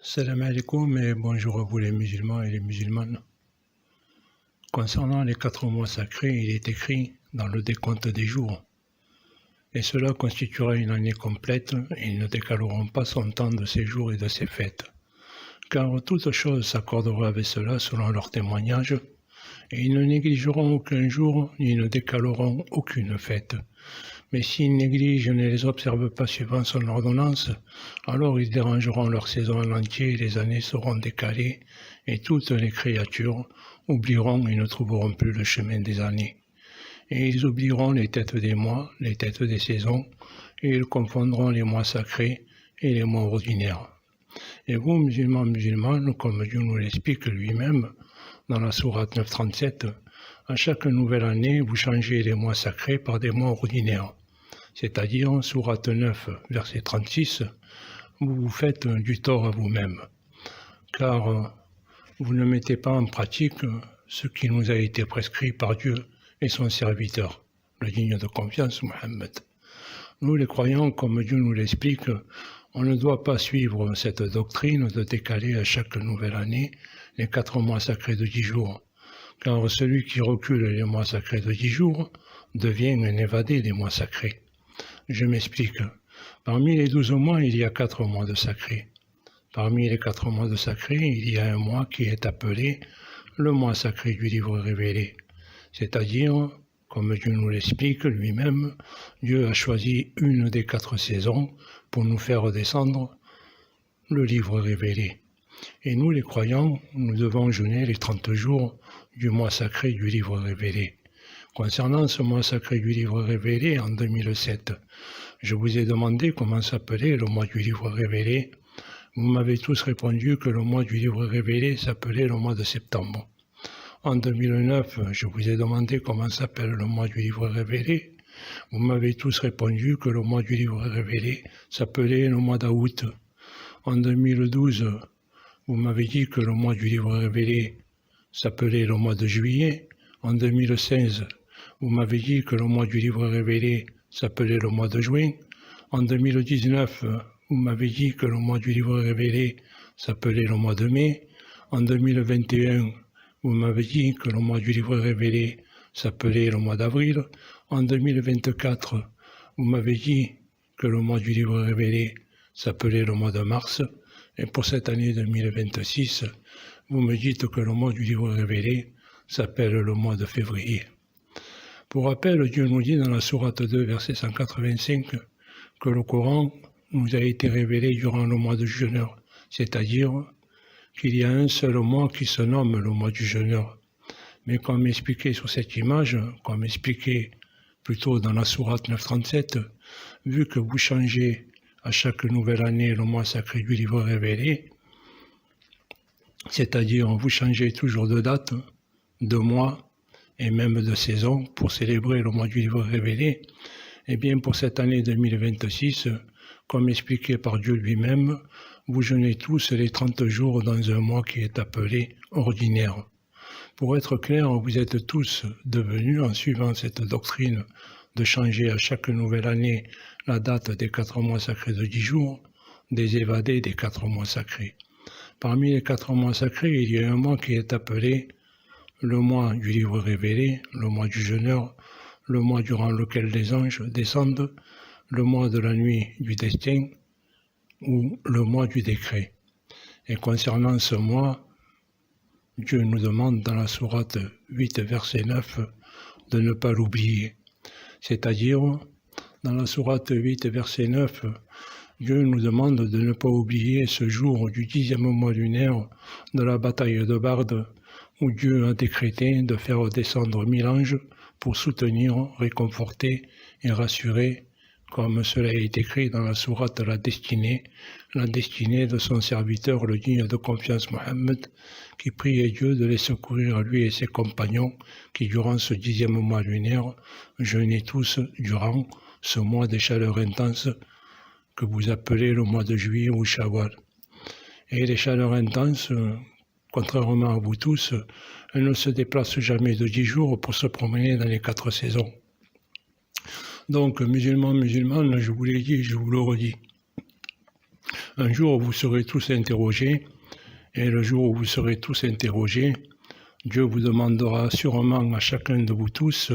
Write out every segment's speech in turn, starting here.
Salam alaikum et bonjour à vous les musulmans et les musulmanes. Concernant les 4 mois sacrés, il est écrit dans le décompte des jours. Et cela constituera une année complète et ils ne décaleront pas son temps de ses jours et de ses fêtes. Car toute chose s'accordera avec cela selon leur témoignage, et ils ne négligeront aucun jour ni ne décaleront aucune fête. Mais s'ils négligent et ne les observent pas suivant son ordonnance, alors ils dérangeront leur saison en entier et les années seront décalées, et toutes les créatures oublieront et ne trouveront plus le chemin des années. Et ils oublieront les têtes des mois, les têtes des saisons, et ils confondront les mois sacrés et les mois ordinaires. Et vous, musulmans, comme Dieu nous l'explique lui-même, dans la sourate 937, à chaque nouvelle année, vous changez les mois sacrés par des mois ordinaires. C'est-à-dire, sourate 9, verset 36, vous vous faites du tort à vous-même, car vous ne mettez pas en pratique ce qui nous a été prescrit par Dieu et son serviteur, le digne de confiance, Mohammed. Nous, les croyants, comme Dieu nous l'explique, on ne doit pas suivre cette doctrine de décaler à chaque nouvelle année les 4 mois sacrés de 10 jours, car celui qui recule les mois sacrés de 10 jours devient un évadé des mois sacrés. Je m'explique. Parmi les 12 mois, il y a 4 mois de sacré. Parmi les 4 mois de sacré, il y a un mois qui est appelé le mois sacré du livre révélé. C'est-à-dire, comme Dieu nous l'explique lui-même, Dieu a choisi une des 4 saisons pour nous faire descendre le livre révélé. Et nous, les croyants, nous devons jeûner les 30 jours du mois sacré du livre révélé. Concernant ce mois sacré du livre révélé en 2007, je vous ai demandé comment s'appelait le mois du livre révélé. Vous m'avez tous répondu que le mois du livre révélé s'appelait le mois de septembre. En 2009, je vous ai demandé comment s'appelle le mois du livre révélé. Vous m'avez tous répondu que le mois du livre révélé s'appelait le mois d'août. En 2012, vous m'avez dit que le mois du livre révélé s'appelait le mois de juillet. En 2016, vous m'avez dit que le mois du livre révélé s'appelait le mois de juin. En 2019, vous m'avez dit que le mois du livre révélé s'appelait le mois de mai. En 2021, vous m'avez dit que le mois du livre révélé s'appelait le mois d'avril. En 2024, vous m'avez dit que le mois du livre révélé s'appelait le mois de mars. Et pour cette année 2026, vous me dites que le mois du livre révélé s'appelle le mois de février. Pour rappel, Dieu nous dit dans la sourate 2, verset 185, que le Coran nous a été révélé durant le mois de jeûneur, c'est-à-dire qu'il y a un seul mois qui se nomme le mois du jeûneur. Mais comme expliqué sur cette image, comme expliqué plutôt dans la sourate 937, vu que vous changez à chaque nouvelle année le mois sacré du livre révélé, c'est-à-dire vous changez toujours de date, de mois et même de saison pour célébrer le mois du livre révélé, eh bien pour cette année 2026, comme expliqué par Dieu lui-même, vous jeûnez tous les 30 jours dans un mois qui est appelé ordinaire. Pour être clair, vous êtes tous devenus, en suivant cette doctrine de changer à chaque nouvelle année la date des 4 mois sacrés de 10 jours, des évadés des 4 mois sacrés. Parmi les 4 mois sacrés, il y a un mois qui est appelé le mois du livre révélé, le mois du jeûneur, le mois durant lequel les anges descendent, le mois de la nuit du destin ou le mois du décret. Et concernant ce mois, Dieu nous demande dans la sourate 8, verset 9, de ne pas l'oublier. C'est-à-dire, dans la sourate 8, verset 9, Dieu nous demande de ne pas oublier ce jour du 10e mois lunaire de la bataille de Barde, où Dieu a décrété de faire descendre 1000 anges pour soutenir, réconforter et rassurer, comme cela est écrit dans la sourate la destinée de son serviteur, le digne de confiance Mohammed, qui priait Dieu de les secourir lui et ses compagnons, qui durant ce 10e mois lunaire jeûnaient tous durant ce mois des chaleurs intenses que vous appelez le mois de juillet ou Shawwal. Et les chaleurs intenses, contrairement à vous tous, elles ne se déplacent jamais de 10 jours pour se promener dans les 4 saisons. Donc, musulmans, je vous l'ai dit, je vous le redis. Un jour, vous serez tous interrogés, et le jour où vous serez tous interrogés, Dieu vous demandera sûrement à chacun de vous tous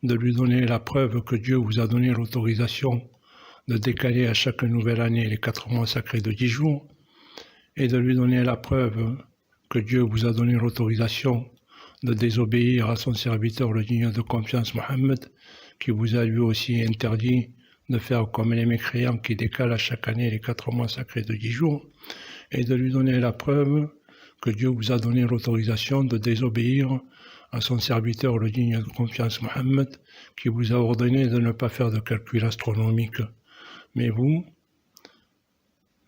de lui donner la preuve que Dieu vous a donné l'autorisation de décaler à chaque nouvelle année les 4 mois sacrés de 10 jours, et de lui donner la preuve que Dieu vous a donné l'autorisation de désobéir à son serviteur le digne de confiance Mohammed, qui vous a lui aussi interdit de faire comme les mécréants qui décalent à chaque année les 4 mois sacrés de 10 jours, et de lui donner la preuve que Dieu vous a donné l'autorisation de désobéir à son serviteur le digne de confiance Mohammed, qui vous a ordonné de ne pas faire de calcul astronomique. Mais vous,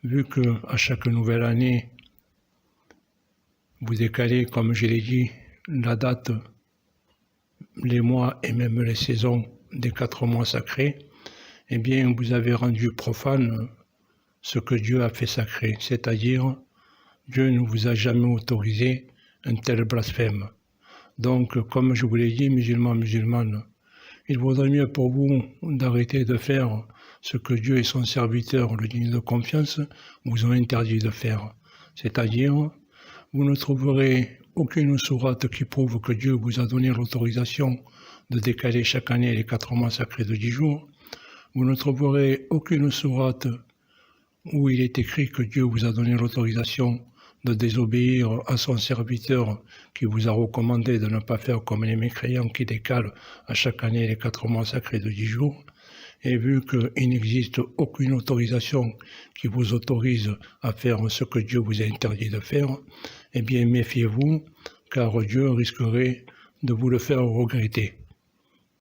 vu que à chaque nouvelle année, vous décalez, comme je l'ai dit, la date, les mois et même les saisons des 4 mois sacrés, eh bien, vous avez rendu profane ce que Dieu a fait sacré, c'est-à-dire, Dieu ne vous a jamais autorisé un tel blasphème. Donc, comme je vous l'ai dit, musulmans, musulmanes, il vaudrait mieux pour vous d'arrêter de faire ce que Dieu et son serviteur, le digne de confiance, vous ont interdit de faire. C'est-à-dire, vous ne trouverez aucune sourate qui prouve que Dieu vous a donné l'autorisation de décaler chaque année les 4 mois sacrés de 10 jours. Vous ne trouverez aucune sourate où il est écrit que Dieu vous a donné l'autorisation de désobéir à son serviteur qui vous a recommandé de ne pas faire comme les mécréants qui décalent à chaque année les 4 mois sacrés de 10 jours. Et vu qu'il n'existe aucune autorisation qui vous autorise à faire ce que Dieu vous a interdit de faire, eh bien méfiez-vous, car Dieu risquerait de vous le faire regretter.